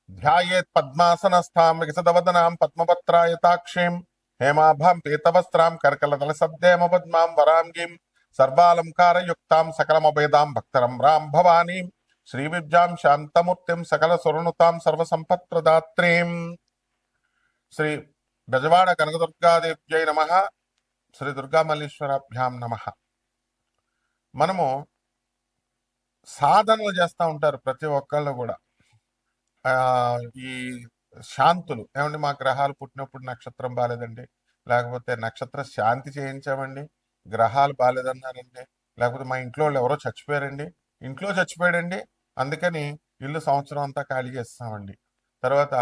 ధ్యాయేత్ పద్మాసనస్థాం వికసితవదనాం పద్మపత్రాయతాక్షీం హేమాభాం పీతవస్త్రాం కర్కలతలసద్దేమ పద్మాం వరాంగీం సర్వాలంకారయుక్తాం సకలమభేదాం భక్తరమ్రాం భవానీం శ్రీవిద్యాం శాంతమూర్తిం సకల సురనుతాం సర్వసంపత్ప్రదాత్రీం. శ్రీ బెజవాడ కనకదుర్గాదేవ్యై నమ. శ్రీ దుర్గామల్లీశ్వరాభ్యాం నమ. మనము సాధనలు చేస్తూ ఉంటారు ప్రతి ఒక్కళ్ళు కూడా. ఈ శాంతులు ఏమండి, మా గ్రహాలు పుట్టినప్పుడు నక్షత్రం బాలేదండి, లేకపోతే నక్షత్ర శాంతి చేయించామండి, గ్రహాలు బాలేదన్నారండి, లేకపోతే మా ఇంట్లో వాళ్ళు ఎవరో చచ్చిపోయారండి, ఇంట్లో చచ్చిపోయాడండి అందుకని ఇల్లు సంవత్సరం అంతా ఖాళీ చేస్తామండి, తర్వాత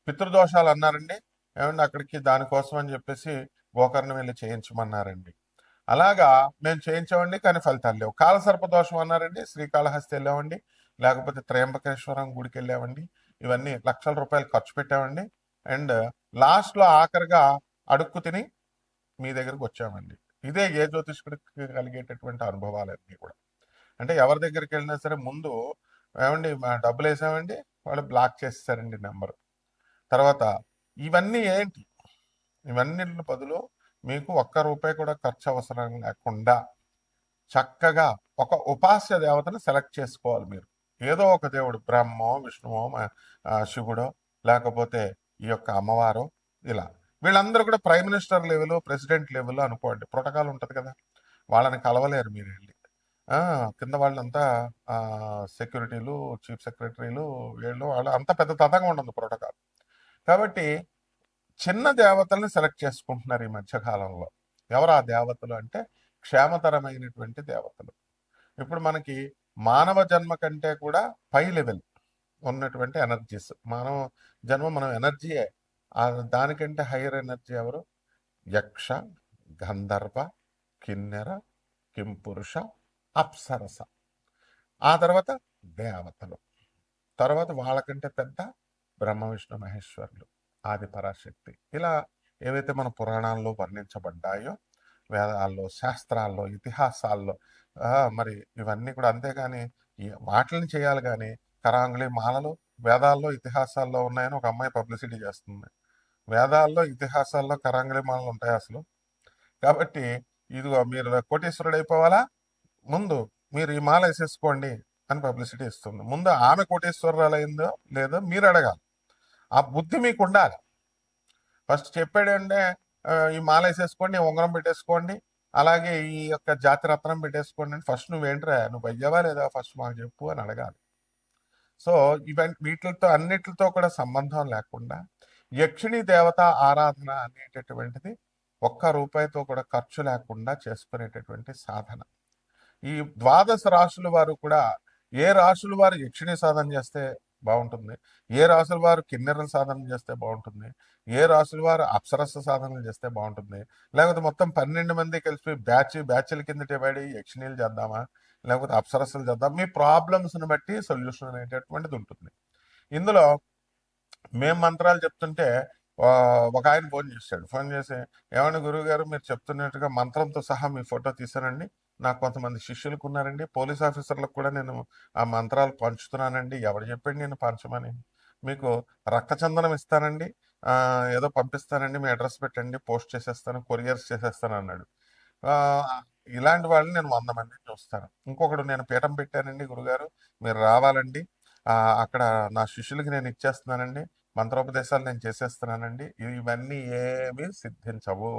పితృదోషాలు అన్నారండి ఏమండి అక్కడికి దానికోసం అని చెప్పేసి గోకర్ణ వెళ్ళి చేయించమన్నారండి. అలాగా మేము చేయించామండి కానీ ఫలితాలు లేవు. కాలసర్ప దోషం అన్నారండి, శ్రీకాళహస్తి వెళ్ళామండి, లేకపోతే త్రయంబకేశ్వరం గుడికి వెళ్ళామండి, ఇవన్నీ లక్షల రూపాయలు ఖర్చు పెట్టామండి. అండ్ లాస్ట్లో ఆఖరిగా అడుక్కు తిని మీ దగ్గరకు వచ్చామండి. ఇదే ఏ జ్యోతిష్కుడికి కలిగేటటువంటి అనుభవాలన్నీ కూడా. అంటే ఎవరి దగ్గరికి వెళ్ళినా సరే ముందు ఏమండి మా డబ్బులు వేసామండి, వాళ్ళు బ్లాక్ చేసేసారండి నెంబరు. తర్వాత ఇవన్నీ ఏంటి, ఇవన్నీ బదులు మీకు ఒక్క రూపాయి కూడా ఖర్చు అవసరం లేకుండా చక్కగా ఒక ఉపాస్య దేవతను సెలెక్ట్ చేసుకోవాలి మీరు. ఏదో ఒక దేవుడు, బ్రహ్మో విష్ణువో శివుడో లేకపోతే ఈ యొక్క అమ్మవారో, ఇలా వీళ్ళందరూ కూడా prime minister level president level అనుకోండి, ప్రోటోకాల్ ఉంటుంది కదా, వాళ్ళని కలవలేరు మీరు వెళ్ళి. కింద వాళ్ళంతా సెక్యూరిటీలు, చీఫ్ సెక్రటరీలు, వీళ్ళు వాళ్ళు అంత పెద్ద తతంగా ఉండదు ప్రోటోకాల్. కాబట్టి చిన్న దేవతల్ని సెలెక్ట్ చేసుకుంటున్నారు ఈ మధ్యకాలంలో. ఎవరు ఆ దేవతలు అంటే క్షేమతరమైనటువంటి దేవతలు. ఇప్పుడు మనకి మానవ జన్మ కంటే కూడా పై లెవెల్ ఉన్నటువంటి ఎనర్జీస్, మానవ జన్మ మనం ఎనర్జీయే, దానికంటే హైయర్ ఎనర్జీ ఎవరు? యక్ష, గంధర్వ, కిన్నెర, కింపురుష, అప్సరస, ఆ తర్వాత దేవతలు, తర్వాత వాళ్ళకంటే పెద్ద బ్రహ్మ విష్ణు మహేశ్వరులు, ఆది పరాశక్తి. ఇలా ఏవైతే మన పురాణాల్లో వర్ణించబడ్డాయో, వేదాల్లో, శాస్త్రాల్లో, ఇతిహాసాల్లో, మరి ఇవన్నీ కూడా. అంతేగాని వాటిని చేయాలి కానీ కరాంగుళి మాలలు వేదాల్లో ఇతిహాసాల్లో ఉన్నాయని ఒక అమ్మాయి పబ్లిసిటీ చేస్తుంది. వేదాల్లో ఇతిహాసాల్లో కరాంగుళి మాలలు ఉంటాయి అసలు? కాబట్టి ఇదిగో మీరు కోటీశ్వరుడు అయిపోవాలా, ముందు మీరు ఈ మాల వేసేసుకోండి అని పబ్లిసిటీ ఇస్తుంది. ముందు ఆమె కోటీశ్వరాలు అయిందో లేదో మీరు అడగాలి. ఆ బుద్ధి మీకు ఉండాలి. ఫస్ట్ చెప్పాడంటే ఈ మాల వేసేసుకోండి, ఉంగరం పెట్టేసుకోండి, అలాగే ఈ యొక్క జాతి రత్నం పెట్టేసుకోండి అని ఫస్ట్ నువ్వేంట్రా, నువ్వు అయ్యావా లేదా ఫస్ట్ మాకు చెప్పు అని అడగాలి. సో వీటితో అన్నిటితో కూడా సంబంధం లేకుండా యక్షిణీ దేవత ఆరాధన అనేటటువంటిది ఒక్క రూపాయితో కూడా ఖర్చు లేకుండా చేసుకునేటటువంటి సాధన. ఈ ద్వాదశ రాశుల వారు కూడా, ఏ రాశుల వారు యక్షిణి సాధన చేస్తే బాగుంటుంది, ఏ రాశుల వారు కిన్నెరల సాధన చేస్తే బాగుంటుంది, ఏ రాశుల వారు అప్సరస సాధనలు చేస్తే బాగుంటుంది, లేకపోతే మొత్తం 12 మంది కలిసి బ్యాచ్ల కింద డివైడ్ అయ్యి యక్షిణీలు చేద్దామా, లేకపోతే అప్సరసలు చేద్దాం, మీ ప్రాబ్లమ్స్ని బట్టి సొల్యూషన్ అనేటటువంటిది ఉంటుంది. ఇందులో మేము మంత్రాలు చెప్తుంటే ఒక ఆయన ఫోన్ చేసి ఏమన్నా గురువు గారు మీరు చెప్తున్నట్టుగా మంత్రంతో సహా మీ ఫోటో తీసానండి, నాకు కొంతమంది శిష్యులకు ఉన్నారండి, పోలీస్ ఆఫీసర్లకు కూడా నేను ఆ మంత్రాలు పంచుతున్నానండి, ఎవరు చెప్పండి నేను పంచమని, మీకు రక్తచందనం ఇస్తానండి, ఏదో పంపిస్తానండి, మీ అడ్రస్ పెట్టండి, పోస్ట్ చేసేస్తాను, కొరియర్స్ చేసేస్తాను అన్నాడు. ఇలాంటి వాళ్ళని నేను 100 మందిని చూస్తాను. ఇంకొకడు, నేను పీఠం పెట్టానండి గురుగారు, మీరు రావాలండి, అక్కడ నా శిష్యులకి నేను ఇచ్చేస్తున్నానండి, మంత్రోపదేశాలు నేను చేసేస్తున్నానండి, ఇవన్నీ ఏమీ సిద్ధించవు.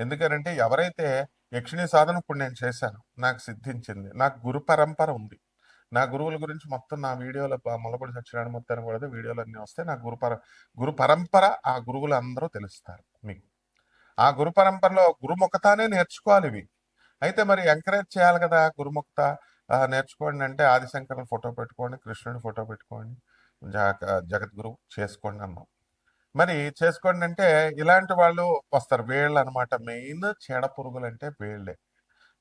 ఎందుకనంటే ఎవరైతే యక్షిణీ సాధన ఇప్పుడు నేను చేశాను, నాకు సిద్ధించింది, నాకు గురు పరంపర ఉంది, నా గురువుల గురించి మొత్తం నా వీడియోలో మొలపడి సత్యనారాయణ మొత్తాన్ని కూడా వీడియోలు అన్నీ వస్తాయి. నా గురు పరంపర, ఆ గురువులు అందరూ తెలుస్తారు మీకు. ఆ గురు పరంపరలో గురుముఖతానే నేర్చుకోవాలి ఇవి. అయితే మరి ఎంకరేజ్ చేయాలి కదా, గురుముఖత నేర్చుకోండి అంటే ఆదిశంకరుని ఫోటో పెట్టుకోండి, కృష్ణుడి ఫోటో పెట్టుకోండి, జగద్గురు చేసుకోండి అన్నాం. మరి చేసుకోండి అంటే ఇలాంటి వాళ్ళు వస్తారు, వీళ్ళు అనమాట మెయిన్ చీడ పురుగులు అంటే వీళ్ళే.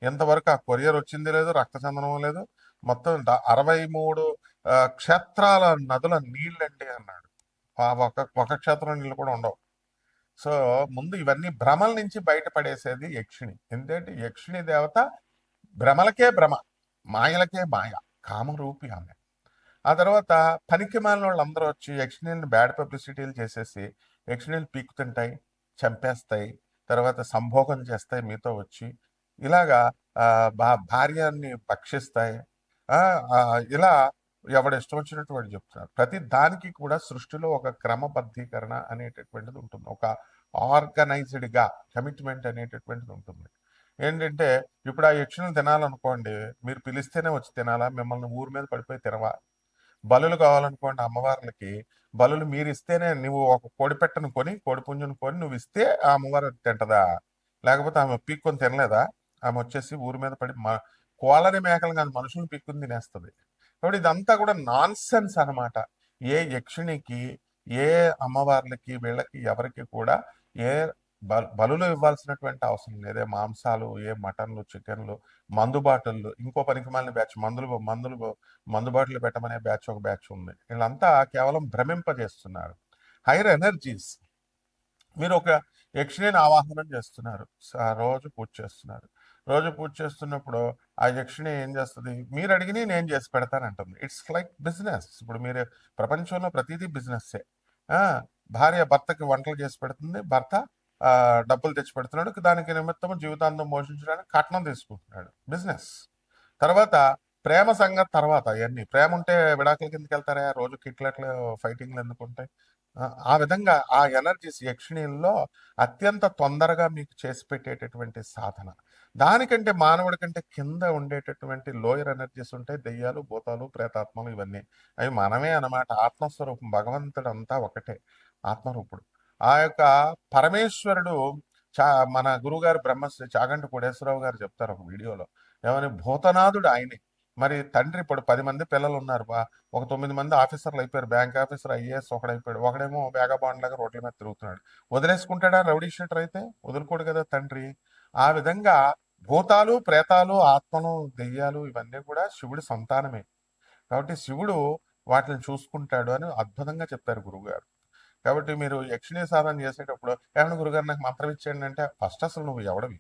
ఎంతవరకు ఆ కొరియర్ వచ్చింది లేదు, రక్తచందనం లేదు, మొత్తం 63 క్షేత్రాల నదుల నీళ్ళండి అన్నాడు. ఒక క్షేత్రం నీళ్ళు కూడా ఉండవు. సో ముందు ఇవన్నీ భ్రమల నుంచి బయటపడేసేది యక్షిణి. ఎందుకంటే యక్షిణి దేవత భ్రమలకే భ్రమ, మాయలకే మాయ, కామరూపి ఆమె. ఆ తర్వాత పనికి మాలిన వాళ్ళందరూ వచ్చి యక్షిణీల్ని బ్యాడ్ పబ్లిసిటీలు చేసేసి యక్షిణీలు పీకుతుంటాయి, చంపేస్తాయి, తర్వాత సంభోగం చేస్తాయి మీతో వచ్చి. ఇలాగా భార్యని భక్షిస్తాయి. ఆ ఆ, ఇలా ఎవడు ఇష్టం వచ్చినట్టు వాడు చెప్తున్నారు. ప్రతి దానికి కూడా సృష్టిలో ఒక క్రమబద్ధీకరణ అనేటటువంటిది ఉంటుంది, ఒక ఆర్గనైజ్డ్ గా కమిట్మెంట్ అనేటటువంటిది ఉంటుంది. ఏంటంటే ఇప్పుడు ఆ యక్షులను తినాలనుకోండి, మీరు పిలిస్తేనే వచ్చి తినాలా, మిమ్మల్ని ఊరి మీద పడిపోయి తినవా? బలులు కావాలనుకోండి అమ్మవార్లకి, బలులు మీరు ఇస్తేనే, నువ్వు ఒక కోడి పెట్టను కొని, కోడి పుంజును కొని నువ్వు ఇస్తే ఆ అమ్మవారు తింటదా? లేకపోతే ఆమె పీక్కొని తినలేదా? ఆమె వచ్చేసి ఊరి మీద పడి కోళ్ళని మేకలు కాదు మనుషులు పీక్కుని తినేస్తుంది. కాబట్టి ఇదంతా కూడా నాన్ సెన్స్ అనమాట. ఏ యక్షిణికి, ఏ అమ్మవార్లకి, వీళ్ళకి ఎవరికి కూడా ఏ బలులు ఇవ్వాల్సినటువంటి అవసరం లేదే. మాంసాలు, ఏ మటన్లు, చికెన్లు, మందు బాటిళ్ళు, ఇంకో పనికిమాలిన బ్యాచ్ మందు బాటిల్ పెట్టమనే బ్యాచ్ ఒక బ్యాచ్ ఉంది. వీళ్ళంతా కేవలం భ్రమింపజేస్తున్నారు. Hire energies. మీరు ఒక యక్షిణిని ఆవాహనం చేస్తున్నారు, రోజు పూజ చేస్తున్నారు. రోజు పూజ చేస్తున్నప్పుడు ఆ యక్షిణి ఏం చేస్తుంది? మీరు అడిగిని నేను చేసి పెడతానంటుంది. It's like business. ఇప్పుడు మీరు ప్రపంచంలో ప్రతిదీ బిజినెస్సే. భార్య భర్తకి వంటలు చేసి పెడుతుంది, భర్త డబ్బులు తెచ్చి పెడుతున్నాడు, దానికి నిమిత్తం జీవితాంతం పోషించడానికి కట్నం తీసుకుంటున్నాడు, బిజినెస్. తర్వాత ప్రేమ సంగతి తర్వాత. అవన్నీ ప్రేమ ఉంటే విడాకుల కిందకి వెళ్తారా? రోజు కిట్లట్లు ఫైటింగ్లు ఎందుకుంటాయి? ఆ విధంగా ఆ ఎనర్జీస్ యక్షిణీల్లో అత్యంత తొందరగా మీకు చేసి పెట్టేటటువంటి సాధన. దానికంటే మానవుడి కంటే కింద ఉండేటటువంటి లోయర్ ఎనర్జీస్ ఉంటాయి, దెయ్యాలు, భూతాలు, ప్రేతాత్మలు, ఇవన్నీ. అవి మనమే అన్నమాట. ఆత్మస్వరూపం, భగవంతుడు అంతా ఒకటే, ఆత్మరూపుడు. ఆ యొక్క పరమేశ్వరుడు మన గురుగారు బ్రహ్మశ్రీ చాగంటి కోటేశ్వరరావు గారు చెప్తారు ఒక వీడియోలో, ఏమని, భూతనాథుడు ఆయనే. మరి తండ్రి ఇప్పుడు 10 మంది పిల్లలు ఉన్నారు, ఒక 9 మంది ఆఫీసర్లు అయిపోయారు, బ్యాంక్ ఆఫీసర్, ఐఏఎస్ ఒకడైపోయాడు, ఒకడేమో వేగబాండ్ లాగా రోడ్ల మీద తిరుగుతున్నాడు. వదిలేసుకుంటాడా రౌడీ షీటర్ అయితే? వదులుకోడు కదా తండ్రి. ఆ విధంగా భూతాలు, ప్రేతాలు, ఆత్మలు, దెయ్యాలు ఇవన్నీ కూడా శివుడి సంతానమే. కాబట్టి శివుడు వాటిని చూసుకుంటాడు అని అద్భుతంగా చెప్పారు గురువుగారు. కాబట్టి మీరు యక్షిణీ సాధన చేసేటప్పుడు, ఏమన్నా గురుగారు నాకు మంత్రం ఇచ్చేయండి అంటే, ఫస్ట్ అసలు నువ్వు ఎవడవి,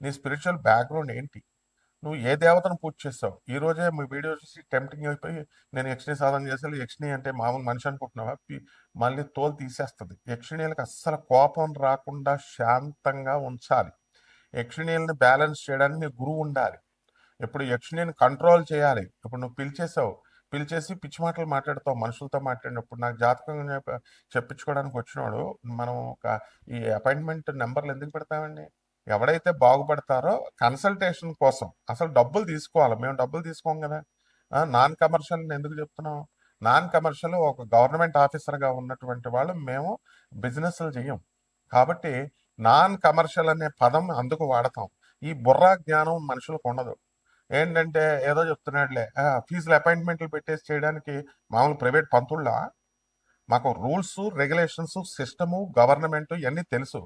నీ స్పిరిచువల్ బ్యాక్గ్రౌండ్ ఏంటి, నువ్వు ఏ దేవతను పూజ చేస్తావు? ఈ రోజే మీ వీడియో చూసి టెంప్టింగ్ అయిపోయి నేను యక్షిణీ సాధన చేసేది, యక్షిణి అంటే మామూలు మనిషి అనుకుంటున్నావా? మళ్ళీ తోలు తీసేస్తుంది. యక్షిణీలకు అస్సలు కోపం రాకుండా శాంతంగా ఉంచాలి. యక్షిణీలను బ్యాలెన్స్ చేయడానికి నీ గురువు ఉండాలి. ఇప్పుడు యక్షిణిని కంట్రోల్ చేయాలి. ఇప్పుడు నువ్వు పిలిచేసి పిచ్చి మాటలు మాట్లాడతావు మనుషులతో మాట్లాడినప్పుడు. నాకు జాతకం చెప్పించుకోవడానికి వచ్చినవాడు, మనం ఈ అపాయింట్మెంట్ నెంబర్లు ఎందుకు పెడతామండి? ఎవడైతే బాగుపడతారో కన్సల్టేషన్ కోసం అసలు డబ్బులు తీసుకోవాలి. మేము డబ్బులు తీసుకోం కదా. నాన్ కమర్షియల్ ఎందుకు చెప్తున్నాం? నాన్ కమర్షియల్ ఒక గవర్నమెంట్ ఆఫీసర్గా ఉన్నటువంటి వాళ్ళు మేము బిజినెస్లు చెయ్యం. కాబట్టి నాన్ కమర్షియల్ అనే పదం అందుకు వాడతాం. ఈ బుర్రా జ్ఞానం మనుషులకు ఉండదు. ఏంటంటే ఏదో చెప్తున్నాడులే, ఫీజులు అపాయింట్మెంట్లు పెట్టేసి చేయడానికి మామూలు ప్రైవేట్ పంతుళ్ళ. మాకు రూల్స్, రెగ్యులేషన్స్, సిస్టము, గవర్నమెంట్ ఇవన్నీ తెలుసు.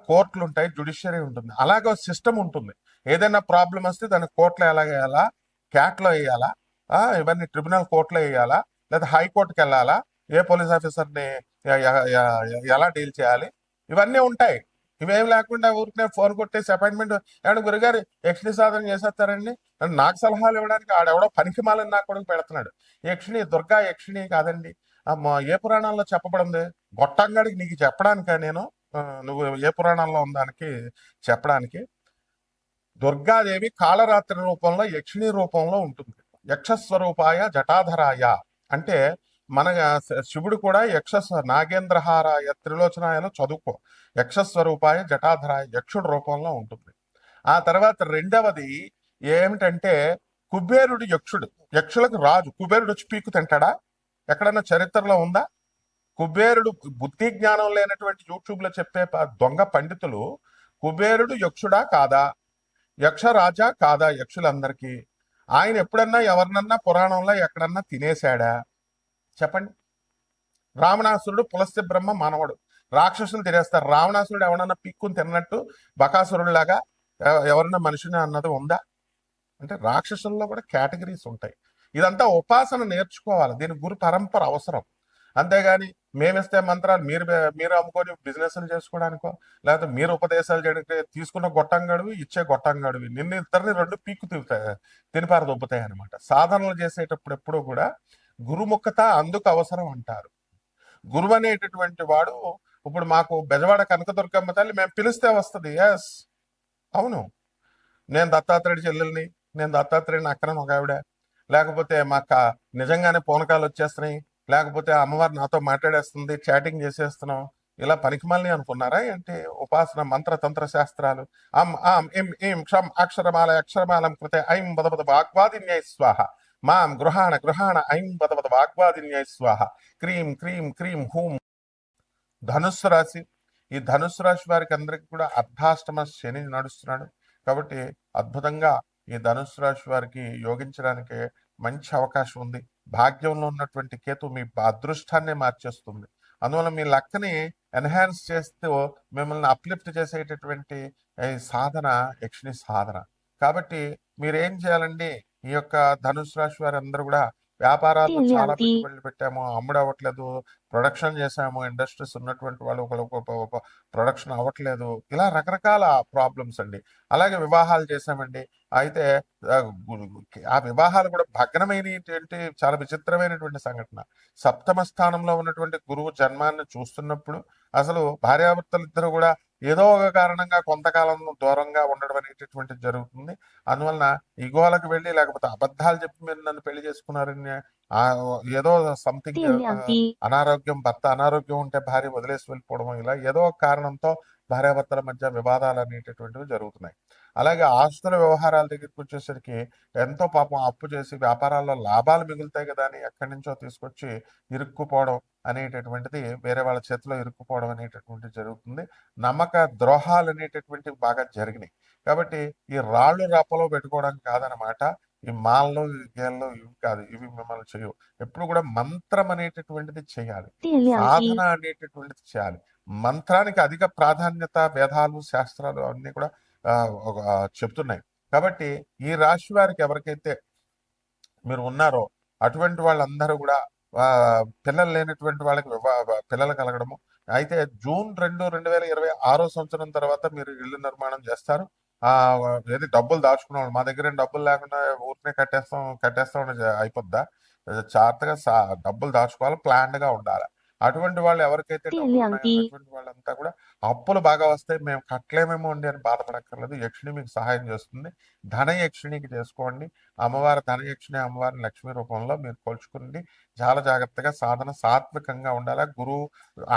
కోర్టులు ఉంటాయి, జ్యుడిషియరీ ఉంటుంది, అలాగే సిస్టమ్ ఉంటుంది. ఏదైనా ప్రాబ్లం వస్తే దాన్ని కోర్టులో ఎలా వేయాలా, క్యాట్లో వేయాలా, ఇవన్నీ ట్రిబ్యునల్ కోర్టులో వేయాలా, లేదా హైకోర్టుకి వెళ్ళాలా, ఏ పోలీస్ ఆఫీసర్ని ఎలా డీల్ చేయాలి, ఇవన్నీ ఉంటాయి. ఇవేం లేకుండా ఊరికే ఫోన్ కొట్టేసి అపాయింట్మెంట్, ఏమన్నా గురుగారు యక్షిణి సాధన చేసేస్తారండి నాకు సలహాలు ఇవ్వడానికి ఆడెవడో పనికి మాలని నా కొడుకు పెడుతున్నాడు. యక్షిణి దుర్గా యక్షిణి కాదండి. ఏ పురాణాల్లో చెప్పబడింది? గొట్టంగాడికి నీకు చెప్పడానిక నేను? నువ్వు ఏ పురాణంలో ఉందానికి చెప్పడానికి? దుర్గాదేవి కాళరాత్రి రూపంలో, యక్షిణి రూపంలో ఉంటుంది. యక్షస్వరూపాయ జటాధరాయ అంటే మన శివుడు కూడా నాగేంద్రహారాయ త్రిలోచనాయలో చదువుకో. యక్షస్వరూపాయ జటాధరాయ, యక్షుడు రూపంలో ఉంటుంది. ఆ తర్వాత రెండవది ఏమిటంటే కుబేరుడు యక్షుడు, యక్షులకు రాజు. కుబేరుడు వచ్చి పీకు తింటాడా? ఎక్కడన్నా చరిత్రలో ఉందా? కుబేరుడు బుద్ధి జ్ఞానం లేనటువంటి యూట్యూబ్ లో చెప్పే దొంగ పండితులు కుబేరుడు యక్షుడా కాదా, యక్షరాజా కాదా యక్షులందరికీ? ఆయన ఎప్పుడన్నా ఎవరినన్నా పురాణంలో ఎక్కడన్నా తినేశాడా? చెప్పండి. రావణాసురుడు పులస్త్య బ్రహ్మ మానవుడు, రాక్షసులు తినేస్తారు. రావణాసురుడు ఎవరన్నా పిక్కుని తిన్నట్టు బకాసురుడిలాగా ఎవరన్నా మనిషిని అన్నది ఉందా? అంటే రాక్షసుల్లో కూడా కేటగిరీస్ ఉంటాయి. ఇదంతా ఉపాసన నేర్చుకోవాలి, దీని గురు పరంపర అవసరం. అంతేగాని మేమిస్తే మంత్రాలు మీరు అమ్ముకొని బిజినెస్లు చేసుకోవడానికో, లేకపోతే మీరు ఉపదేశాలు చేయడానికి తీసుకున్న గొట్టంగాడివి, ఇచ్చే గొట్టంగాడివి నిన్ను ఇద్దరిని రెండు పీక్కు తినిపారు దొబ్బుతాయి అనమాట. సాధనలు చేసేటప్పుడు ఎప్పుడూ కూడా గురుముఖత అందుకు అవసరం అంటారు. గురువు అనేటటువంటి వాడు, ఇప్పుడు మాకు బెజవాడ కనకదుర్గమ్మ తల్లి మేము పిలిస్తే వస్తుంది. ఎస్, అవును, నేను దత్తాత్రేయుడి చెల్లెల్ని, నేను దత్తాత్రేయుడిని అక్కన ఒక ఆవిడ, లేకపోతే మాకు నిజంగానే పూనకాలు వచ్చేస్తున్నాయి, లేకపోతే అమ్మవారు నాతో మాట్లాడేస్తుంది, చాటింగ్ చేసేస్తున్నాం, ఇలా పనికిమాలని అనుకున్నారా ఏంటి? ఉపాసన మంత్ర తంత్ర శాస్త్రాలు అక్షరమాల అక్షరమాలం కృతే ఐం బదబద వాగ్వాదిన్యై స్వాహ మాం గృహాణ గృహాణ ఐం బదబద వాగ్వాదిన్యై స్వాహ క్రీం క్రీం క్రీం హూం. ధనుస్సు రాశి, ఈ ధనుస్సు రాశి వారికి అందరికి కూడా అర్ధాష్టమ శని నడుస్తున్నాడు కాబట్టి అద్భుతంగా ఈ ధనుస్సు రాశి వారికి యోగించడానికి మంచి అవకాశం ఉంది. భాగ్యంలో ఉన్నటువంటి కేతు మీ అదృష్టాన్ని మార్చేస్తుంది. అందువల్ల మీ లక్కని ఎన్హాన్స్ చేస్తూ మిమ్మల్ని అప్లిఫ్ట్ చేసేటటువంటి సాధన యక్షిణి సాధన. కాబట్టి మీరేం చేయాలండి, ఈ యొక్క ధనుసు రాశి వారి అందరూ కూడా వ్యాపారాల్లో చాలా పెట్టుబడులు పెట్టాము, అమ్ముడు అవ్వట్లేదు, ప్రొడక్షన్ చేసాము, ఇండస్ట్రీస్ ఉన్నటువంటి వాళ్ళు ప్రొడక్షన్ అవ్వట్లేదు, ఇలా రకరకాల ప్రాబ్లమ్స్ అండి. అలాగే వివాహాలు చేసామండి, అయితే ఆ వివాహాలు కూడా భగ్నమైనటువంటి చాలా విచిత్రమైనటువంటి సంఘటన. సప్తమ స్థానంలో ఉన్నటువంటి గురువు జన్మాన్ని చూస్తున్నప్పుడు అసలు భార్యాభర్తలు ఇద్దరు కూడా ఏదో ఒక కారణంగా కొంతకాలం దూరంగా ఉండడం అనేటటువంటిది జరుగుతుంది. అందువలన ఇగోలకు వెళ్ళి లేకపోతే అబద్ధాలు చెప్పి మీరు నన్ను పెళ్లి చేసుకున్నారని ఏదో సంథింగ్ అనారోగ్యం, భర్త అనారోగ్యం ఉంటే భార్య వదిలేసి వెళ్ళిపోవడం, ఇలా ఏదో ఒక కారణంతో భార్యాభర్తల మధ్య వివాదాలు అనేటటువంటివి జరుగుతున్నాయి. అలాగే ఆస్తుల వ్యవహారాల దగ్గరికి వచ్చేసరికి ఎంతో పాపం అప్పు చేసి వ్యాపారాల్లో లాభాలు మిగులుతాయి కదా అని ఎక్కడి నుంచో తీసుకొచ్చి ఇరుక్కుపోవడం అనేటటువంటిది, వేరే వాళ్ళ చేతిలో ఇరుక్కుపోవడం అనేటటువంటిది జరుగుతుంది. నమ్మక ద్రోహాలు అనేటటువంటివి బాగా జరిగినాయి. కాబట్టి ఈ రాళ్ళు రప్పలో పెట్టుకోవడం కాదనమాట. ఈ మాల్లో గేల్లో ఇవి కాదు, ఇవి మిమ్మల్ని చేయవు. ఎప్పుడు కూడా మంత్రం అనేటటువంటిది చేయాలి, సాధన అనేటటువంటిది చేయాలి. మంత్రానికి అధిక ప్రాధాన్యత వేదాలు శాస్త్రాలు అన్ని కూడా చెప్తున్నాయి. కాబట్టి ఈ రాశి వారికి ఎవరికైతే మీరు ఉన్నారో అటువంటి వాళ్ళందరూ కూడా పిల్లలు లేనటువంటి వాళ్ళకి పిల్లలు కలగడము. అయితే జూన్ 2, 2026 సంవత్సరం తర్వాత మీరు ఇల్లు నిర్మాణం చేస్తారు. ఏది డబ్బులు దాచుకున్నాం, మా దగ్గర డబ్బులు లేకుండా ఊరినే కట్టేస్తాం అయిపోద్దా? జాగ్రత్తగా డబ్బులు దాచుకోవాలి, ప్లాన్డ్ గా ఉండాలి. అటువంటి వాళ్ళు ఎవరికైతే డబ్బులు ఉన్నాయో అటువంటి వాళ్ళంతా కూడా అప్పులు బాగా వస్తాయి, మేము కట్టలేమేమో అండి అని బాధపడక్కర్లేదు. యక్షిణి మీకు సహాయం చేస్తుంది. ధన యక్షిణికి చేసుకోండి. అమ్మవారి ధన యక్షిణి అమ్మవారిని లక్ష్మీ రూపంలో మీరు కొలుచుకుని చాలా జాగ్రత్తగా సాధన సాత్వికంగా ఉండాలి. గురువు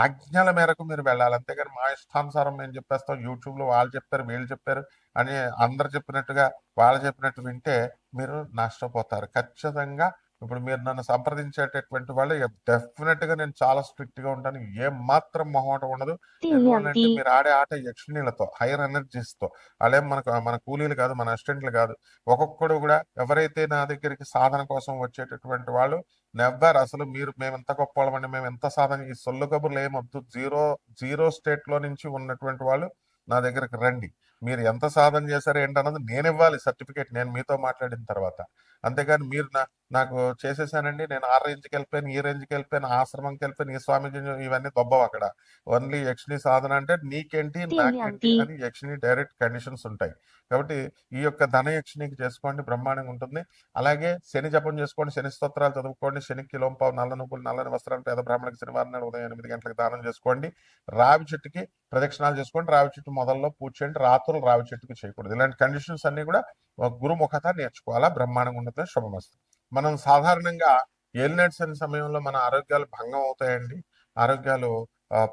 ఆజ్ఞల మేరకు మీరు వెళ్ళాలి. అంతేగాని మా ఇష్టానుసారం మేము చెప్పేస్తాం, యూట్యూబ్ లో వాళ్ళు చెప్పారు వీళ్ళు చెప్పారు అని అందరు చెప్పినట్టుగా వాళ్ళు చెప్పినట్టు వింటే మీరు నష్టపోతారు ఖచ్చితంగా. ఇప్పుడు మీరు నన్ను సంప్రదించేటటువంటి వాళ్ళు డెఫినెట్ గా నేను చాలా స్ట్రిక్ట్ గా ఉంటాను, ఏం మాత్రం మొహమాట ఉండదు. ఎందుకంటే మీరు ఆడే ఆట యక్షిణీలతో, హైయర్ ఎనర్జీస్ తో. వాళ్ళేం మన కూలీలు కాదు, మన అసిస్టెంట్లు కాదు. ఒక్కొక్కడు కూడా ఎవరైతే నా దగ్గరికి సాధన కోసం వచ్చేటటువంటి వాళ్ళు నెవ్వర్ అసలు మేము ఎంత గొప్ప వాళ్ళమండి, మేము ఎంత సాధన, ఈ సొల్లు కబుర్లు ఏమొద్దు, జీరో స్టేట్ లో నుంచి ఉన్నటువంటి వాళ్ళు నా దగ్గరికి రండి. మీరు ఎంత సాధన చేశారు ఏంటన్నది నేను ఇవ్వాలి సర్టిఫికేట్, నేను మీతో మాట్లాడిన తర్వాత. అంతేగాని మీరు నాకు చేసేసానండి, నేను ఆ రేంజ్కి వెళ్ళిపోయాను, ఈ రేంజ్కి వెళ్ళిపోయాను, ఆశ్రమంకి వెళ్ళిపోయాను, ఈ స్వామీజీ ఇవన్నీ దొబ్బవు అక్కడ. ఓన్లీ యక్షిణి సాధన అంటే నీకేంటి నాకేంటి అని యక్షిణి డైరెక్ట్ కండిషన్స్ ఉంటాయి. కాబట్టి ఈ యొక్క ధన యక్షిణికి చేసుకోండి, బ్రహ్మాండంగా ఉంటుంది. అలాగే శని జపం చేసుకోండి, శని స్తోత్రాలు చదువుకోండి, శనికి కిలోంపావు నల్ల నువ్వులు నల్లని వస్త్రాలు పేద బ్రాహ్మణులకు శనివారం నాడు ఉదయం 8 గంటలకు దానం చేసుకోండి. రావి చెట్టుకి ప్రదక్షిణాలు చేసుకోండి, రావి చెట్టు మొదల్లో పూజ చేయండి, రాత్రులు రావి చెట్టుకి చేయకూడదు. ఇలాంటి కండిషన్స్ అన్ని కూడా గురుముఖత నేర్చుకోవాలా, బ్రహ్మాండంగా ఉంటుంది. శుభమస్తు. మనం సాధారణంగా ఏలినాటి శని సమయంలో మన ఆరోగ్యాలు భంగం అవుతాయండి, ఆరోగ్యాలు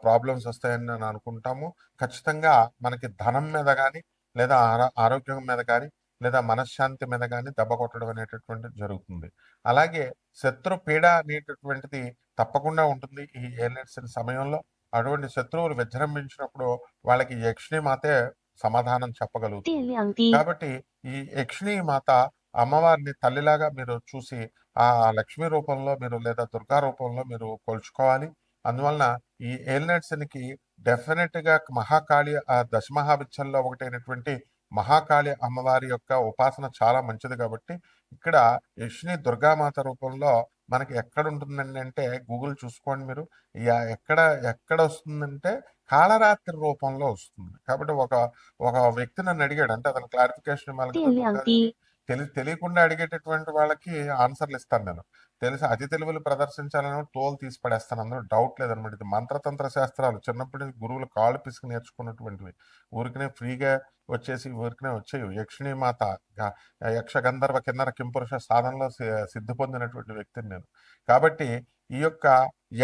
ప్రాబ్లమ్స్ వస్తాయని నేను అనుకుంటాము. ఖచ్చితంగా మనకి ధనం మీద కానీ లేదా ఆరోగ్యం మీద కానీ లేదా మనశ్శాంతి మీద కానీ దెబ్బ కొట్టడం అనేటటువంటిది జరుగుతుంది. అలాగే శత్రు పీడ అనేటటువంటిది తప్పకుండా ఉంటుంది ఈ ఏలినాటి శని సమయంలో. అటువంటి శత్రువులు విజృంభించినప్పుడు వాళ్ళకి యక్షిణి మాతే సమాధానం చెప్పగలుగుతుంది. కాబట్టి ఈ యక్షిణి మాత అమ్మవారిని తల్లిలాగా మీరు చూసి ఆ లక్ష్మీ రూపంలో మీరు లేదా దుర్గా రూపంలో మీరు కొలుచుకోవాలి. అందువలన ఈ ఏలినాటి శనికి డెఫినెట్ గా మహాకాళి ఆ దశమహావిద్యల్లో ఒకటైనటువంటి మహాకాళి అమ్మవారి యొక్క ఉపాసన చాలా మంచిది. కాబట్టి ఇక్కడ యక్షిణి దుర్గామాత రూపంలో మనకి ఎక్కడ ఉంటుందండి అంటే గూగుల్ చూసుకోండి మీరు. ఎక్కడ ఎక్కడ వస్తుందంటే కాళరాత్రి రూపంలో వస్తుంది. కాబట్టి ఒక ఒక వ్యక్తి నన్ను అడిగాడు. అంటే అతను క్లారిఫికేషన్ ఇవ్వాలి కదా! 电量 దుర్గాదేవి 低， తెలియకుండా అడిగేటటువంటి వాళ్ళకి ఆన్సర్లు ఇస్తాను నేను. తెలిసి అతి తెలివిలు ప్రదర్శించాలని తోలు తీసి పడేస్తాను. అందులో డౌట్ లేదనమాట. ఇది మంత్రతంత్ర శాస్త్రాలు చిన్నప్పటి నుంచి గురువులు కాళ్ళు పిసికి నేర్చుకున్నటువంటివి. ఊరికనే ఫ్రీగా వచ్చేసి ఊరికనే వచ్చేవి. యక్షిణీ మాత యక్ష గంధర్వ కిన్నర కింపురుష సాధనలో సిద్ధి పొందినటువంటి వ్యక్తిని నేను. కాబట్టి ఈ యొక్క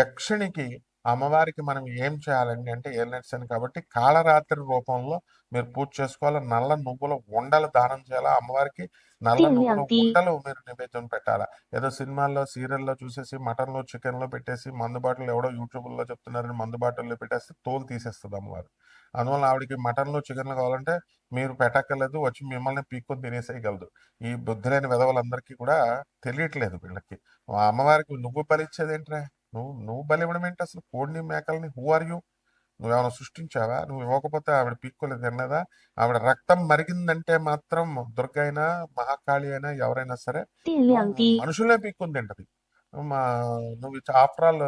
యక్షిణికి అమ్మవారికి మనం ఏం చేయాలండి అంటే ఏలినట్సని కాబట్టి కాళరాత్రి రూపంలో మీరు పూజ చేసుకోవాలి. నల్ల నువ్వుల ఉండలు దానం చేయాలా అమ్మవారికి. నల్ల 电 నువ్వుల 量低， ఉండలు మీరు నివేద్యం పెట్టాలా. ఏదో సినిమాల్లో సీరియల్లో చూసేసి మటన్లో చికెన్లో పెట్టేసి మందు బాటలు ఎవడో యూట్యూబ్లో చెప్తున్నారని మందు బాటల్లో పెట్టేస్తే తోలు తీసేస్తుంది అమ్మవారు. అందువల్ల ఆవిడకి మటన్లు చికెన్లు కావాలంటే మీరు పెట్టక్కర్లేదు, వచ్చి మిమ్మల్ని పీక్కొని తినేసేయగలదు. ఈ బుద్ధి లేని విధవలందరికీ కూడా తెలియట్లేదు వీళ్ళకి. ఆ అమ్మవారికి నువ్వు బలిచ్చేది ఏంట్రా? నువ్వు బలి ఇవ్వడం ఏంటి అసలు? కోడిని మేకల్ని హూ ఆర్ యూ? నువ్వేమైనా సృష్టించావా? నువ్వు ఇవ్వకపోతే ఆవిడ పీక్కోలేదు తినలేదా? ఆవిడ రక్తం మరిగిందంటే మాత్రం దుర్గ అయినా మహాకాళి అయినా ఎవరైనా సరే 电 నువ్వు 量低， మనుషులే పీక్కొని తింటది. మా నువ్వు ఆఫ్టర్ ఆల్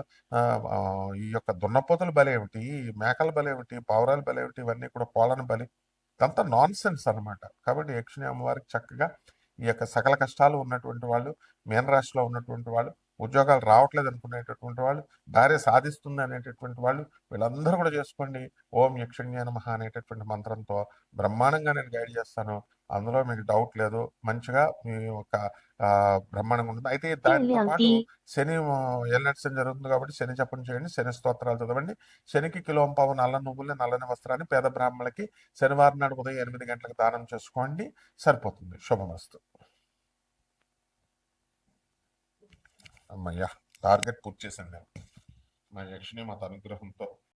ఈ యొక్క దున్నపోతుల బలేమిటి, మేకల బలేమిటి, పావురాల బలేమిటి, ఇవన్నీ కూడా కోళ్ళను బలి, ఇదంతా నాన్ సెన్స్ అనమాట. కాబట్టి యక్షిణి అమ్మవారికి చక్కగా ఈ యొక్క సకల కష్టాలు ఉన్నటువంటి వాళ్ళు, మీనరాశిలో ఉన్నటువంటి వాళ్ళు, ఉద్యోగాలు రావట్లేదు అనుకునేటటువంటి వాళ్ళు, భార్య సాధిస్తుంది అనేటటువంటి వాళ్ళు, వీళ్ళందరూ కూడా చేసుకోండి. ఓం యక్షిణ్యాయ నమః అనేటటువంటి మంత్రంతో బ్రహ్మాండంగా నేను గైడ్ చేస్తాను. అందులో మీకు డౌట్ లేదు. మంచిగా మీ యొక్క బ్రహ్మాండంగా ఉంటుంది. అయితే 电 దానితో 量 పాటు 低， శని ఏలినాటి జరుగుతుంది కాబట్టి శని జపం చేయండి. శని స్తోత్రాలు చదవండి. శనికి కిలోంపావు నల్ల నువ్వుల్ని, నల్లని వస్త్రాన్ని పేద బ్రాహ్మణులకి శనివారం నాడు ఉదయం 8 గంటలకు దానం చేసుకోండి. సరిపోతుంది. శుభమస్తు. అమ్మయ్యా టార్గెట్ పూర్తి చేశాను నేను మా యక్షిణి మాత అనుగ్రహంతో.